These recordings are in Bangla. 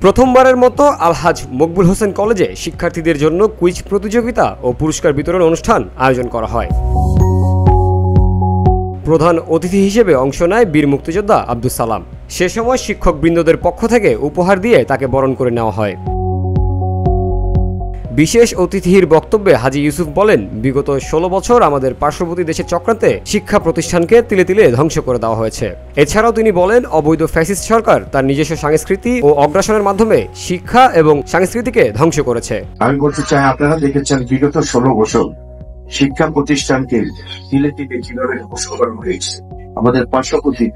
প্রথমবারের মতো আলহাজ মকবুল হোসেন কলেজে শিক্ষার্থীদের জন্য কুইজ প্রতিযোগিতা ও পুরস্কার বিতরণ অনুষ্ঠান আয়োজন করা হয়। প্রধান অতিথি হিসেবে অংশ নেয় বীর মুক্তিযোদ্ধা আব্দুস সালাম। সে সময় শিক্ষকবৃন্দদের পক্ষ থেকে উপহার দিয়ে তাকে বরণ করে নেওয়া হয়। বিশেষ অতিথির বক্তব্যে হাজী ইউসুফ বলেন, বিগত ১৬ বছর আমাদের পার্শ্ববর্তী দেশের চক্রান্তে শিক্ষা প্রতিষ্ঠানকে তিলে তিলে ধ্বংস করে দেওয়া হয়েছে। এছাড়াও তিনি বলেন, অবৈধ ফ্যাসিস্ট সরকার তার নিজস্ব সংস্কৃতি ও অগ্রাসনের মাধ্যমে শিক্ষা এবং সংস্কৃতিকে ধ্বংস করেছে। আমি বলতে চাই, আপনারা দেখেছেন বিগত ১৬ বছর শিক্ষা প্রতিষ্ঠানকে তিলে তিলে কিভাবে ধ্বংস করা হয়েছে। আমাদের পার্শ্ববর্তী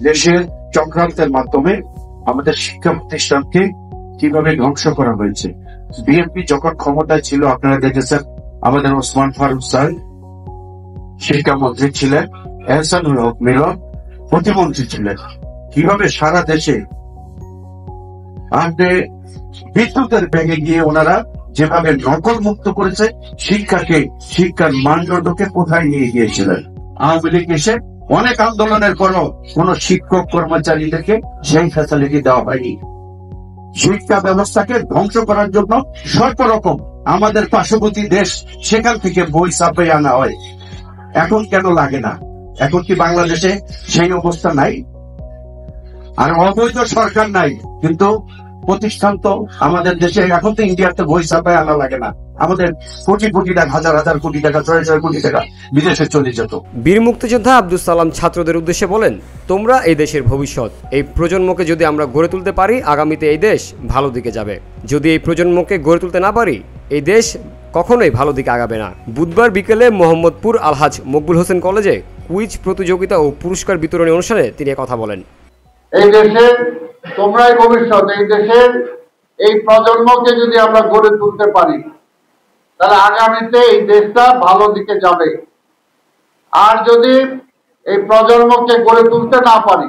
দেশের চক্রান্তের মাধ্যমে আমাদের শিক্ষা প্রতিষ্ঠানকে কিভাবে ধ্বংস করা হয়েছে। বিএনপি যখন ক্ষমতায় ছিল, আপনারা দেখেছেন আমাদের ওসমান ফারুক স্যার শিক্ষামন্ত্রী ছিলেন, এহসানুল হক মিলন প্রতিমন্ত্রী ছিলেন। কিভাবে সারা দেশে আপনি বিদ্যুতের ব্যাগে গিয়ে ওনারা যেভাবে নকল মুক্ত করেছে শিক্ষার মানদণ্ডকে কোথায় নিয়ে গিয়েছিলেন। আওয়ামী লীগ এসে অনেক আন্দোলনের পরও কোন শিক্ষক কর্মচারীদেরকে সেই ফ্যাসিলিটি দেওয়া হয়নি। শিক্ষা ব্যবস্থাকে ধ্বংস করার জন্য সর্বরকম আমাদের পার্শ্ববর্তী দেশ সেখান থেকে বই চাপে আনা হয়। এখন কেন লাগে না? এখন কি বাংলাদেশে সেই অবস্থা নাই? আর অবৈধ সরকার নাই, কিন্তু প্রতিষ্ঠান তো আমাদের দেশে এখন তো ইন্ডিয়াতে বই চাপায় আনা লাগে না। আমাদের কোটি কোটি টাকা, হাজার হাজার কোটি টাকা, ৬ কোটি টাকা বিদেশে চলে যেত। বীর মুক্তিযোদ্ধা আব্দুস সালাম ছাত্রদের উদ্দেশ্যে বলেন, তোমরা এই দেশের ভবিষ্যৎ। এই প্রজন্মকে যদি আমরা গড়ে তুলতে পারি, আগামীতে এই দেশ ভালো দিকে যাবে। যদি এই প্রজন্মকে গড়ে তুলতে না পারি, এই দেশ কখনোই ভালো দিকে আগাবে না। বুধবার বিকেলে মোহাম্মদপুর আলহাজ মকবুল হোসেন কলেজে কুইজ প্রতিযোগিতা ও পুরস্কার বিতরণী অনুষ্ঠানে তিনি কথা বলেন। এই দেশের তোমরাই ভবিষ্যৎ। এই দেশের এই প্রজন্মকে যদি আমরা গড়ে তুলতে পারি, তাহলে আগামীতে এই দেশটা ভালো দিকে যাবে। আর যদি এই প্রজন্মকে গড়ে তুলতে না পারি,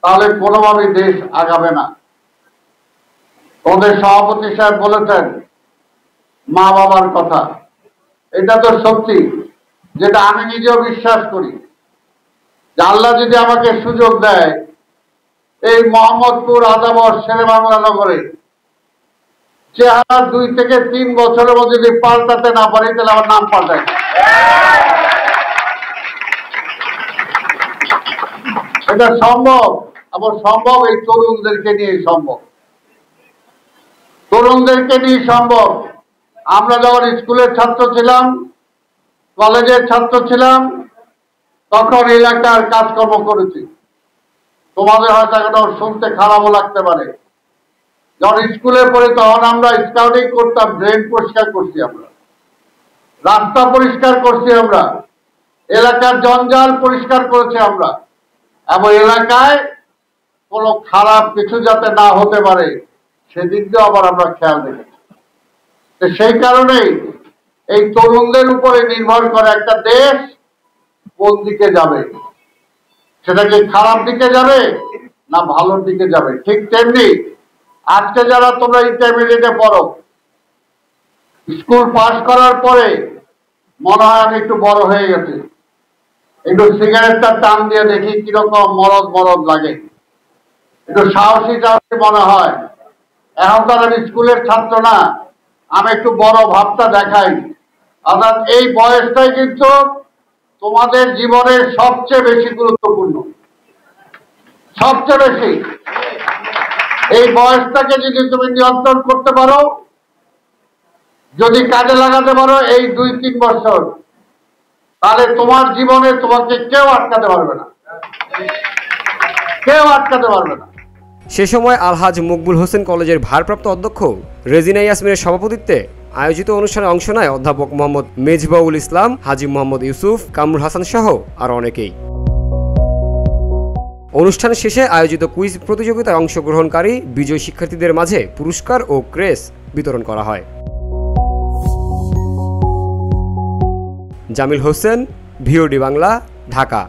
তাহলে কোনোভাবেই দেশ আগাবে না। ওদের সভাপতি সাহেব বলেছেন মা বাবার কথা, এটা তো সত্যি, যেটা আমি নিজেও বিশ্বাস করি যে আল্লাহ যদি আমাকে সুযোগ দেয়, এই মোহাম্মদপুর আদাবর শেরেবাংলা নগরে চেহারা ২ থেকে ৩ বছরের মধ্যে যদি পাল্টাতে না পারি, তাহলে আমার নাম পাল্টাই। এটা সম্ভব, আবার সম্ভব এই তরুণদেরকে নিয়ে সম্ভব। তরুণদেরকে নিয়ে সম্ভব। আমরা যখন স্কুলের ছাত্র ছিলাম, কলেজের ছাত্র ছিলাম, তখন এলাকার কাজকর্ম করেছি। তোমাদের হয়তো এখন শুনতে খারাপও লাগতে পারে। যখন স্কুলে পড়ি তখন আমরা স্কাউটিং করতাম, ড্রেন পরিষ্কার করছি, আমরা রাস্তা পরিষ্কার করছি, আমরা এলাকার জঞ্জাল পরিষ্কার করেছি আমরা, এবং এলাকায় কোনো খারাপ কিছু যাতে না হতে পারে সেদিক দিয়ে আবার আমরা খেয়াল রেখেছি। সেই কারণেই এই তরুণদের উপরে নির্ভর করে একটা দেশ কোন দিকে যাবে, সেটা কি খারাপ দিকে যাবে না ভালোর দিকে যাবে। ঠিক তেমনি আজকে যারা তোমরা ইন্টারমিডিয়েটে পড়ো, স্কুল পাস করার পরে মনে হয় আমি একটু বড় হয়ে গেছি, একটু সিগারেটটা টান দিয়ে দেখি কিরকম মরদ মরদ লাগে, একটু সাহসী সাহসী মনে হয়। এখন তো আমি স্কুলের ছাত্র না, আমি একটু বড় ভাবটা দেখাই। অর্থাৎ এই বয়সটাই কিন্তু তোমাদের জীবনের সবচেয়ে বেশি গুরুত্বপূর্ণ, সবচেয়ে বেশি। এই বয়সটাকে যদি তুমি নিয়ন্ত্রণ করতে পারো, যদি কাজে লাগাতে পারো এই ২-৩ বছর, তাহলে তোমার জীবনে তোমাকে কেউ আটকাতে পারবে না, কেউ আটকাতে পারবে না। সে সময় আলহাজ মকবুল হোসেন কলেজের ভারপ্রাপ্ত অধ্যক্ষ রেজিনা ইয়াসমিনের সভাপতিত্বে আয়োজিত অনুষ্ঠানে অংশ নেয় অধ্যাপক মোহাম্মদ মেজবাউল ইসলাম, হাজী মোহাম্মদ ইউসুফ, কামরুল হাসান সহ আর অনেকেই। অনুষ্ঠান শেষে আয়োজিত কুইজ প্রতিযোগিতায় অংশগ্রহণকারী বিজয়ী শিক্ষার্থীদের মাঝে পুরস্কার ও ক্রেস বিতরণ করা হয়। জামিল হোসেন, ভিওডি বাংলা, ঢাকা।